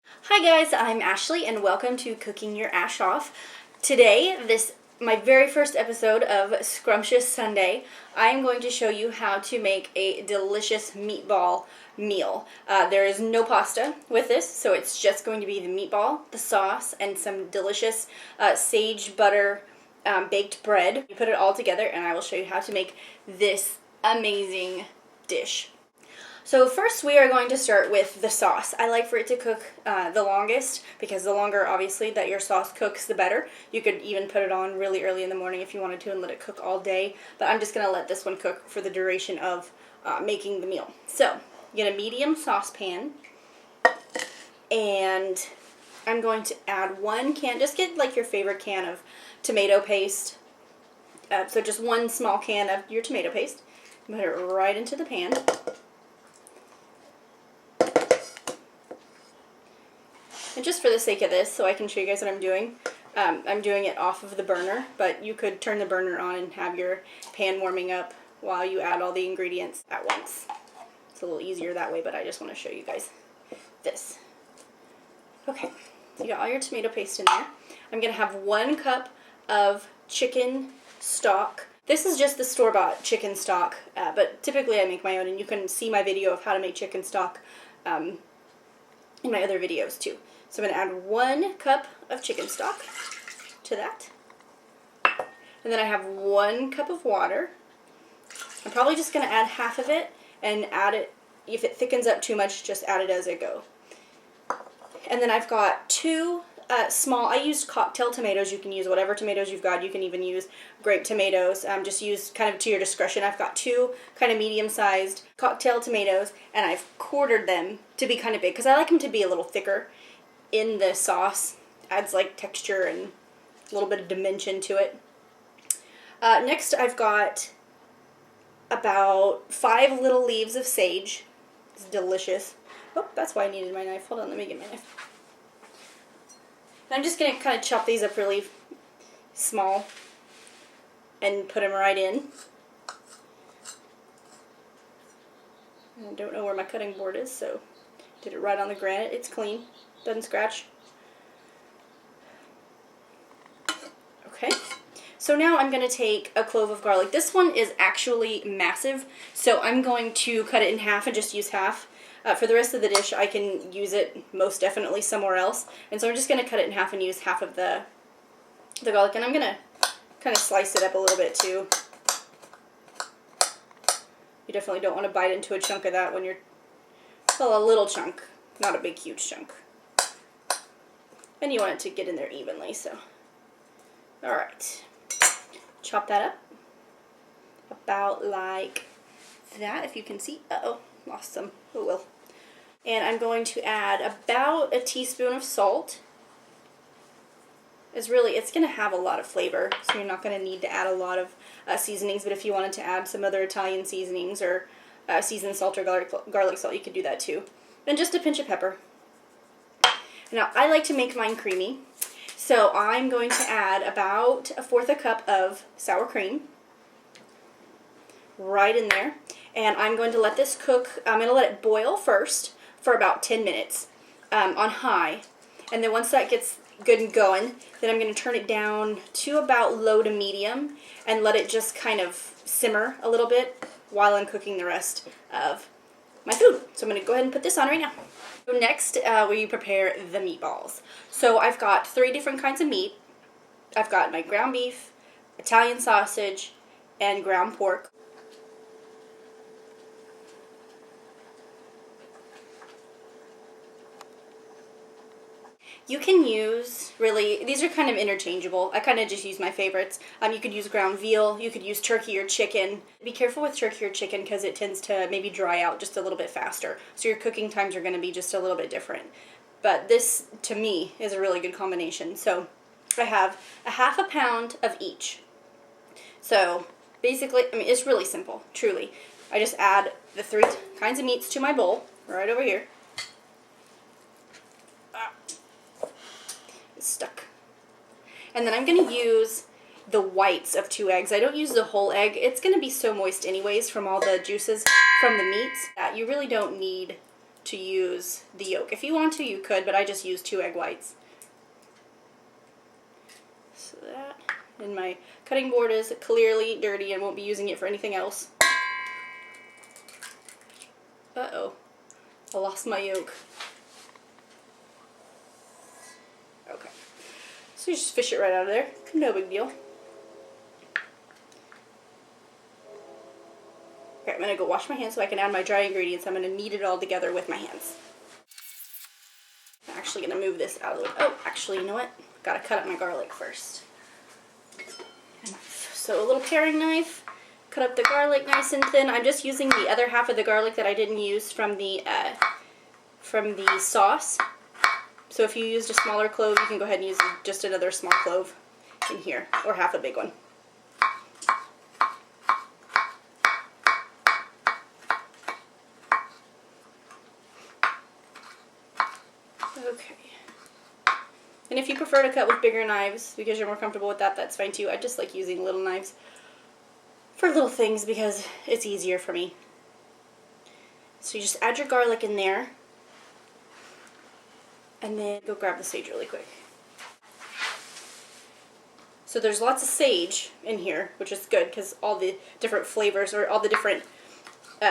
Hi guys, I'm Ashley and welcome to Cooking Your Ash Off. Today, my very first episode of Scrumptious Sunday, I am going to show you how to make a delicious meatball meal. There is no pasta with this, so it's just going to be the meatball, the sauce, and some delicious sage butter baked bread. You put it all together and I will show you how to make this amazing dish. So first we are going to start with the sauce. I like for it to cook the longest because the longer obviously that your sauce cooks, the better. You could even put it on really early in the morning if you wanted to and let it cook all day, but I'm just going to let this one cook for the duration of making the meal. So get a medium saucepan and I'm going to add 1 can, just get like your favorite can of tomato paste. So just 1 small can of your tomato paste. Put it right into the pan. And just for the sake of this, so I can show you guys what I'm doing it off of the burner, but you could turn the burner on and have your pan warming up while you add all the ingredients at once. It's a little easier that way, but I just want to show you guys this. Okay, so you got all your tomato paste in there. I'm going to have 1 cup of chicken stock. This is just the store-bought chicken stock, but typically I make my own, and you can see my video of how to make chicken stock in my other videos too. So I'm going to add 1 cup of chicken stock to that. And then I have 1 cup of water. I'm probably just going to add half of it and add it, if it thickens up too much, just add it as I go. And then I've got 2 I used cocktail tomatoes. You can use whatever tomatoes you've got. You can even use grape tomatoes. Just use kind of to your discretion. I've got 2 kind of medium-sized cocktail tomatoes, and I've quartered them to be kind of big because I like them to be a little thicker in the sauce. Adds like texture and a little bit of dimension to it. Next, I've got about 5 little leaves of sage. It's delicious. Oh, that's why I needed my knife. Hold on, let me get my knife. I'm just going to kind of chop these up really small and put them right in. I don't know where my cutting board is, so did it right on the granite. It's clean, doesn't scratch. Okay, so now I'm going to take a clove of garlic. This one is actually massive, so I'm going to cut it in half and just use half. For the rest of the dish, I can use it most definitely somewhere else. And so I'm just going to cut it in half and use half of the garlic. And I'm going to kind of slice it up a little bit too. You definitely don't want to bite into a chunk of that when you're, well, a little chunk, not a big, huge chunk. And you want it to get in there evenly, so. Alright. Chop that up. About like that, if you can see. Uh-oh. Lost some. Oh well. And I'm going to add about a teaspoon of salt. It's going to have a lot of flavor, so you're not going to need to add a lot of seasonings, but if you wanted to add some other Italian seasonings or seasoned salt or garlic salt, you could do that too. And just a pinch of pepper. Now, I like to make mine creamy, so I'm going to add about 1/4 cup of sour cream right in there. And I'm going to let this cook. I'm going to let it boil first for about 10 minutes on high. And then once that gets good and going, then I'm going to turn it down to about low to medium and let it just kind of simmer a little bit while I'm cooking the rest of my food. So I'm going to go ahead and put this on right now. So next, we prepare the meatballs. So I've got 3 different kinds of meat. I've got my ground beef, Italian sausage, and ground pork. You can use, really, these are kind of interchangeable. I kind of just use my favorites. You could use ground veal, you could use turkey or chicken. Be careful with turkey or chicken because it tends to maybe dry out just a little bit faster. So your cooking times are going to be just a little bit different. But this, to me, is a really good combination. So I have a 1/2 pound of each. So basically, I mean, it's really simple, truly. I just add the 3 kinds of meats to my bowl, right over here. It's stuck. And then I'm going to use the whites of 2 eggs. I don't use the whole egg. It's going to be so moist anyways from all the juices from the meats that you really don't need to use the yolk. If you want to, you could, but I just use 2 egg whites. So that, and my cutting board is clearly dirty and won't be using it for anything else. Uh-oh, I lost my yolk. Okay, so you just fish it right out of there, no big deal. Okay, I'm going to go wash my hands so I can add my dry ingredients. I'm going to knead it all together with my hands. I'm actually going to move this out of the way. Oh, actually, you know what? Got to cut up my garlic first. So a little paring knife, cut up the garlic nice and thin. I'm just using the other half of the garlic that I didn't use from the sauce. So if you used a smaller clove, you can go ahead and use just another small clove in here, or half a big one. Okay. And if you prefer to cut with bigger knives because you're more comfortable with that, that's fine too. I just like using little knives for little things because it's easier for me. So you just add your garlic in there and then go grab the sage really quick. So there's lots of sage in here, which is good because all the different flavors or all the different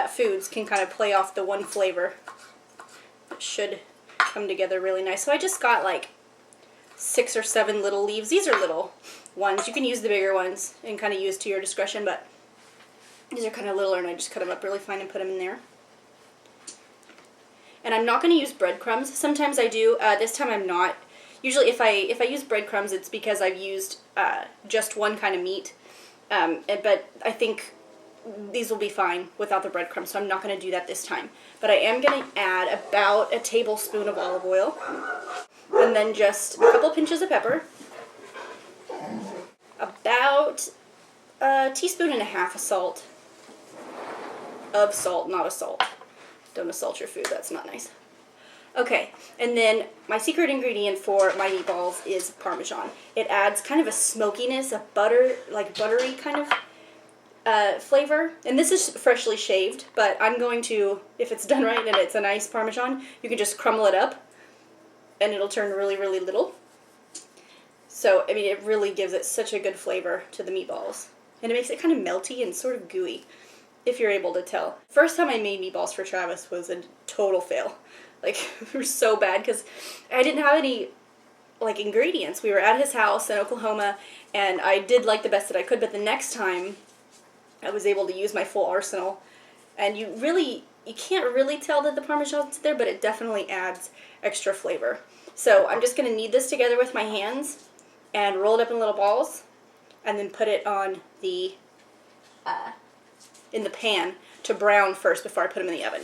foods can kind of play off the one flavor. It should come together really nice. So I just got like 6 or 7 little leaves. These are little ones. You can use the bigger ones and kind of use to your discretion, but these are kind of littler, and I just cut them up really fine and put them in there. And I'm not going to use breadcrumbs. Sometimes I do. This time I'm not. Usually if I use breadcrumbs, it's because I've used just one kind of meat. But I think these will be fine without the breadcrumbs, so I'm not going to do that this time. But I am going to add about a tablespoon of olive oil, and then just a couple pinches of pepper, about a teaspoon and a half of salt. Of salt, not a salt. Don't assault your food, that's not nice. Okay, and then my secret ingredient for my meatballs is Parmesan. It adds kind of a smokiness, a butter, like buttery kind of flavor. And this is freshly shaved, but I'm going to, if it's done right and it's a nice Parmesan, you can just crumble it up and it'll turn really, really little. So, I mean, it really gives it such a good flavor to the meatballs. And it makes it kind of melty and sort of gooey, if you're able to tell. First time I made meatballs for Travis was a total fail. Like, they were so bad because I didn't have any, like, ingredients. We were at his house in Oklahoma, and I did like the best that I could, but the next time I was able to use my full arsenal. And you can't really tell that the Parmesan's there, but it definitely adds extra flavor. So I'm just going to knead this together with my hands and roll it up in little balls, and then put it on the in the pan to brown first before I put them in the oven.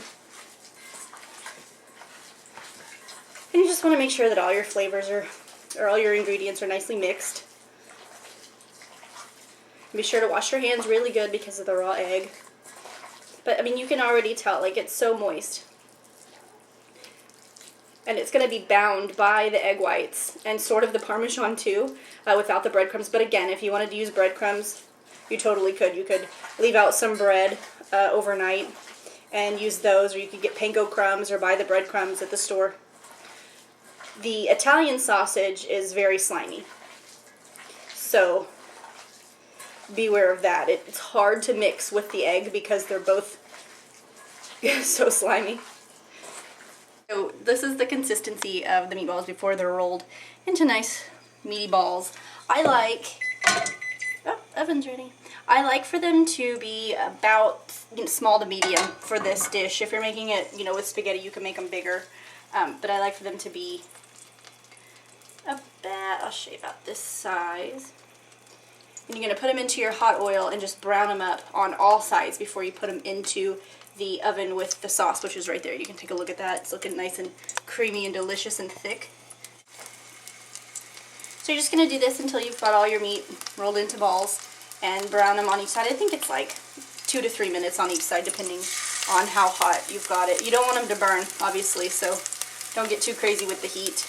And you just want to make sure that all your flavors or all your ingredients are nicely mixed. Be sure to wash your hands really good because of the raw egg. But I mean, you can already tell, like, it's so moist. And it's going to be bound by the egg whites and sort of the Parmesan too, without the breadcrumbs. But again, if you wanted to use breadcrumbs, you totally could. You could leave out some bread overnight and use those, or you could get panko crumbs or buy the breadcrumbs at the store. The Italian sausage is very slimy, so beware of that. It's hard to mix with the egg because they're both so slimy. So this is the consistency of the meatballs before they're rolled into nice meaty balls. I like, oh, oven's ready. I like for them to be about small to medium for this dish. If you're making it, with spaghetti, you can make them bigger. But I like for them to be about, I'll shave out this size. And you're going to put them into your hot oil and just brown them up on all sides before you put them into the oven with the sauce, which is right there. You can take a look at that. It's looking nice and creamy and delicious and thick. So you're just going to do this until you've got all your meat rolled into balls and brown them on each side. I think it's like 2 to 3 minutes on each side, depending on how hot you've got it. You don't want them to burn, obviously, so don't get too crazy with the heat.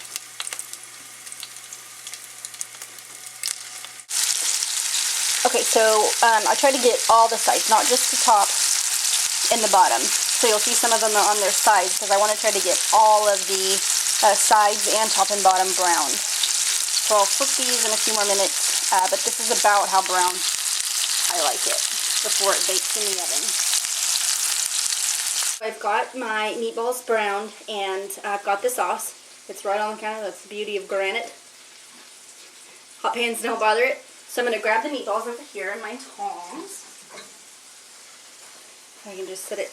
Okay, so I try to get all the sides, not just the top, in the bottom. So you'll see some of them are on their sides because I want to try to get all of the sides and top and bottom browned. So I'll flip these in a few more minutes, but this is about how brown I like it before it bakes in the oven. I've got my meatballs browned and I've got the sauce. It's right on the counter. That's the beauty of granite. Hot pans don't bother it. So I'm going to grab the meatballs over here in my tongs. I can just set it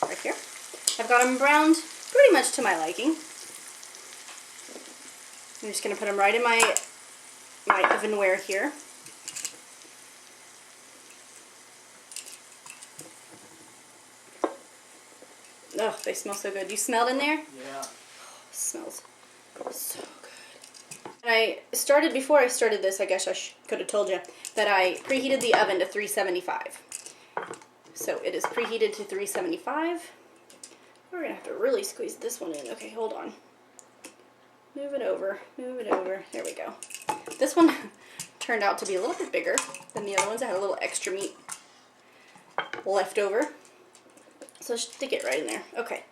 right here. I've got them browned pretty much to my liking. I'm just going to put them right in my ovenware here. Oh, they smell so good. You smelled in there? Yeah. Oh, it smells so good. And before I started this, I guess I could have told you, that I preheated the oven to 375. So it is preheated to 375. We're going to have to really squeeze this one in. Okay, hold on. Move it over. Move it over. There we go. This one turned out to be a little bit bigger than the other ones. I had a little extra meat left over. So stick it right in there. Okay.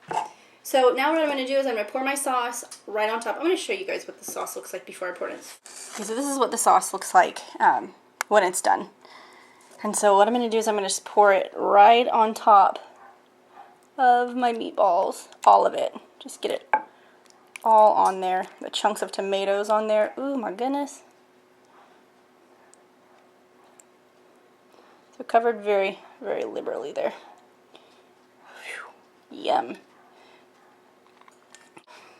So now what I'm going to do is I'm going to pour my sauce right on top. I'm going to show you guys what the sauce looks like before I pour it in. Okay, so this is what the sauce looks like when it's done. And so what I'm going to do is I'm going to just pour it right on top of my meatballs. All of it. Just get it all on there. The chunks of tomatoes on there. Ooh, my goodness. So covered very, very liberally there. Yum.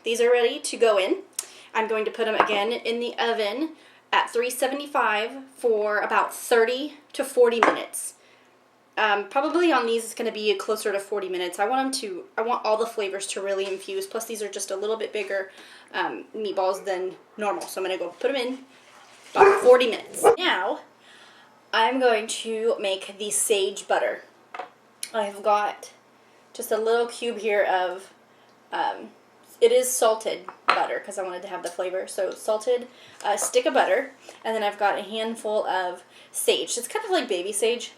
These are ready to go in. I'm going to put them again in the oven at 375 for about 30 to 40 minutes. Probably on these it's going to be closer to 40 minutes. I want all the flavors to really infuse. Plus these are just a little bit bigger meatballs than normal. So I'm going to go put them in about 40 minutes. Now I'm going to make the sage butter. I've got just a little cube here of, it is salted butter because I wanted to have the flavor. So salted stick of butter, and then I've got a handful of sage. It's kind of like baby sage,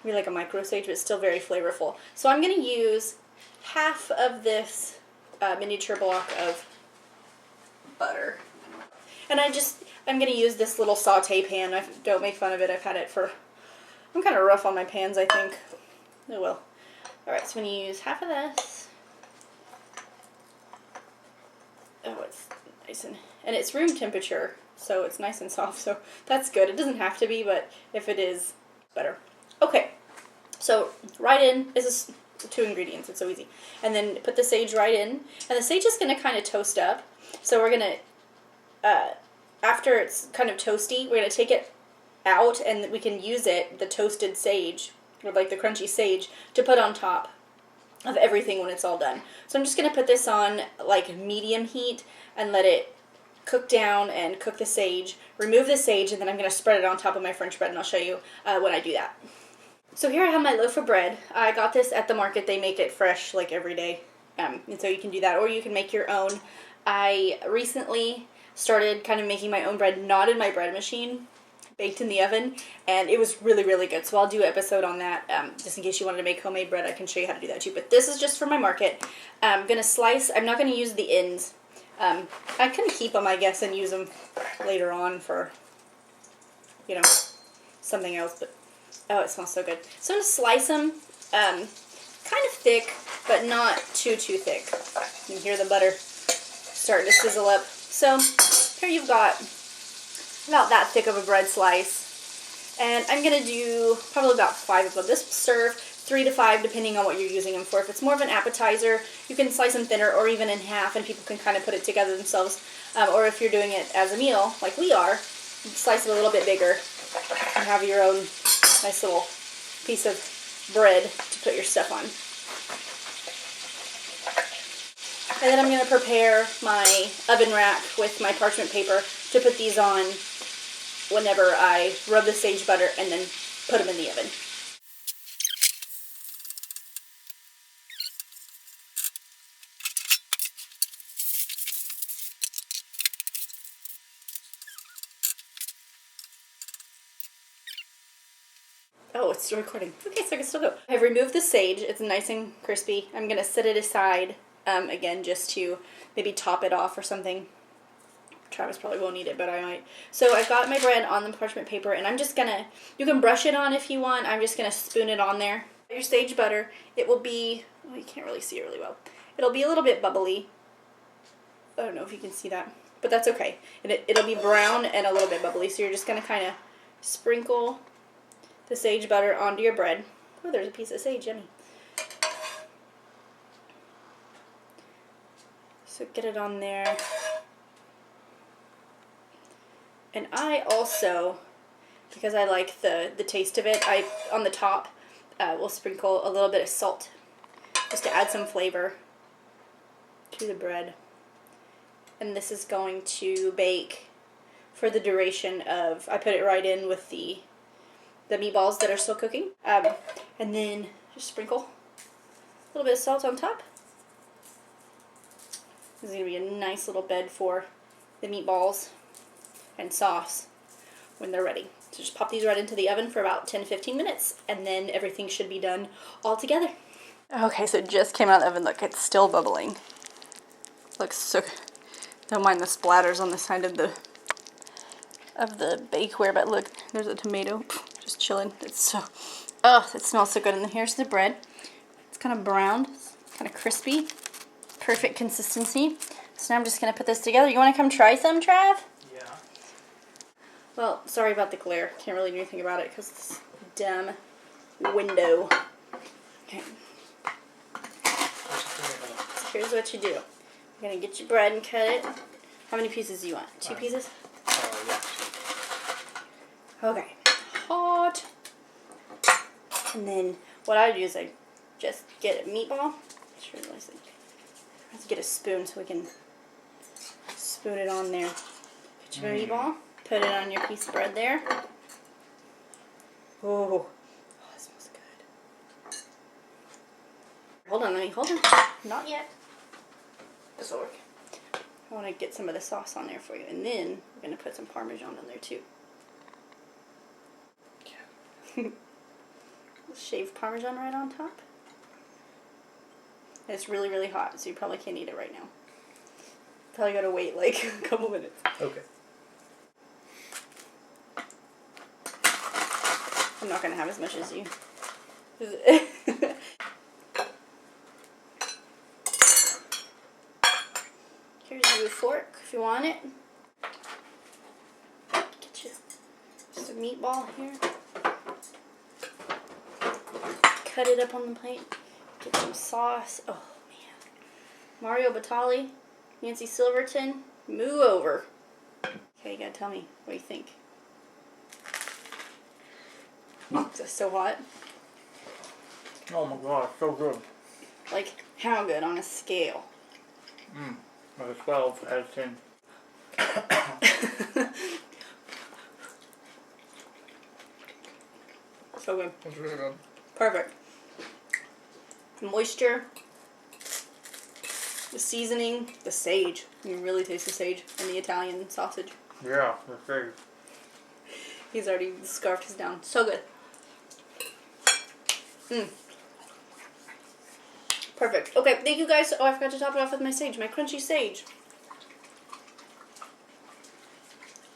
maybe like a micro sage, but it's still very flavorful. So I'm going to use half of this miniature block of butter. And I'm going to use this little saute pan. Don't make fun of it. I've had it for, I'm kind of rough on my pans, I think. Oh well. Alright, so I'm going to use half of this. Oh, it's nice and it's room temperature, so it's nice and soft, so that's good. It doesn't have to be, but if it is, better. Okay, so right in, this is 2 ingredients, it's so easy. And then put the sage right in, and the sage is going to kind of toast up. So we're going to, after it's kind of toasty, we're going to take it out, and we can use it, the toasted sage, or like the crunchy sage, to put on top of everything when it's all done. So I'm just going to put this on like medium heat and let it cook down and cook the sage. Remove the sage, and then I'm going to spread it on top of my French bread, and I'll show you when I do that. So here I have my loaf of bread. I got this at the market. They make it fresh like every day, and so you can do that, or you can make your own. I recently started kind of making my own bread, not in my bread machine, baked in the oven, and it was really, really good. So I'll do an episode on that, just in case you wanted to make homemade bread. I can show you how to do that too. But this is just for my market. I'm going to slice. I'm not going to use the ends. I can keep them, I guess, and use them later on for, you know, something else. But oh, it smells so good. So I'm going to slice them kind of thick, but not too thick. You can hear the butter starting to sizzle up. So here you've got about that thick of a bread slice, and I'm going to do probably about 5 of them. This will serve 3 to 5 depending on what you're using them for. If it's more of an appetizer, you can slice them thinner or even in half, and people can kind of put it together themselves. Or if you're doing it as a meal, like we are, you slice it a little bit bigger and have your own nice little piece of bread to put your stuff on. And then I'm going to prepare my oven rack with my parchment paper to put these on whenever I rub the sage butter and then put them in the oven. Oh, it's still recording. Okay, so I can still go. I've removed the sage. It's nice and crispy. I'm going to set it aside, again, just to maybe top it off or something. Travis probably won't eat it, but I might. So I've got my bread on the parchment paper, and I'm just going to, you can brush it on if you want. I'm just going to spoon it on there. Your sage butter, it will be, oh, you can't really see it really well. It'll be a little bit bubbly. I don't know if you can see that, but that's okay. And it'll be brown and a little bit bubbly, so you're just going to kind of sprinkle the sage butter onto your bread. Oh, there's a piece of sage, yummy. So get it on there. And I also, because I like the taste of it, on the top will sprinkle a little bit of salt just to add some flavor to the bread. And this is going to bake for the duration of, I put it right in with the meatballs that are still cooking. And then just sprinkle a little bit of salt on top. This is going to be a nice little bed for the meatballs and sauce when they're ready. So just pop these right into the oven for about 10-15 minutes, and then everything should be done all together. Okay, so it just came out of the oven. Look, it's still bubbling. Looks so good. Don't mind the splatters on the side of the bakeware, but look, there's a tomato just chilling. It's so, oh, it smells so good. And then here's the bread. It's kind of browned, kind of crispy, perfect consistency. So now I'm just gonna put this together. You want to come try some, Trav? Yeah. Well, sorry about the glare. Can't really do anything about it because it's a damn window. Okay. So here's what you do. You're gonna get your bread and cut it. How many pieces do you want? 2 pieces? Yeah. Okay. Hot. And then what I do is I just get a meatball. Let's get a spoon so we can spoon it on there. Get your meatball. Put it on your piece of bread there. Oh, that smells good. Hold on, hold on. Not yet. This will work. I want to get some of the sauce on there for you, and then we're going to put some Parmesan on there too. Shaved Parmesan right on top. And it's really, really hot, so you probably can't eat it right now. Probably got to wait like a couple minutes. Okay. I'm not going to have as much as you. Here's your fork if you want it. Get you just a meatball here. Cut it up on the plate. Get some sauce. Oh, man. Mario Batali, Nancy Silverton, move over. Okay, you gotta tell me what you think. Is this so hot? Oh my god, so good. Like, how good on a scale? Like a 12 out of 10. So good. That's really good. Perfect. The moisture, the seasoning, the sage. You can really taste the sage and the Italian sausage. Yeah, that's great. He's already scarfed his down. So good. Perfect. Okay, thank you guys. Oh, I forgot to top it off with my sage, my crunchy sage.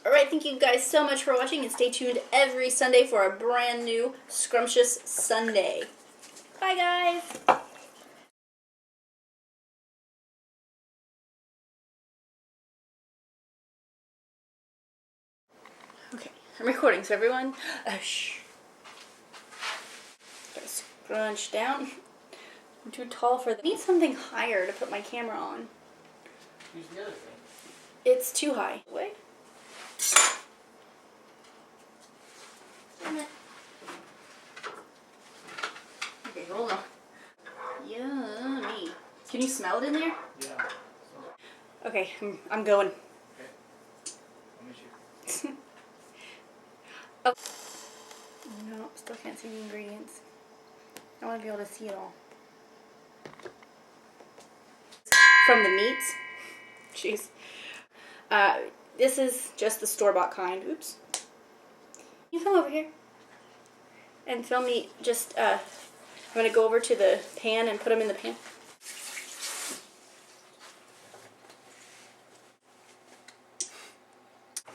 Alright, thank you guys so much for watching, and stay tuned every Sunday for a brand new Scrumptious Sunday. Bye, guys! Okay, I'm recording, so everyone, shh. Gotta scrunch down. I'm too tall for this. I need something higher to put my camera on. Use the other thing. It's too high. Wait. Okay, hold on. Yummy. Can you smell it in there? Yeah. Okay, I'm going. Okay. I'll meet you. Oh. No, still can't see the ingredients. I want to be able to see it all. From the meats. Jeez. This is just the store-bought kind. Oops. You come over here. and film me just, I'm going to go over to the pan and put them in the pan.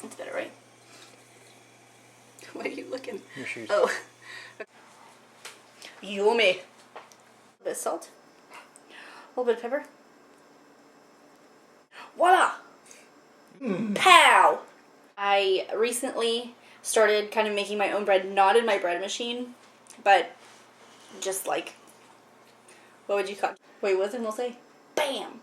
That's better, right? What are you looking? Your shoes. Oh. Yummy. A little bit of salt. A little bit of pepper. Voila! Pow! I recently started kind of making my own bread, not in my bread machine, but just like, what would you call it? Wait, what was it going to say? Bam!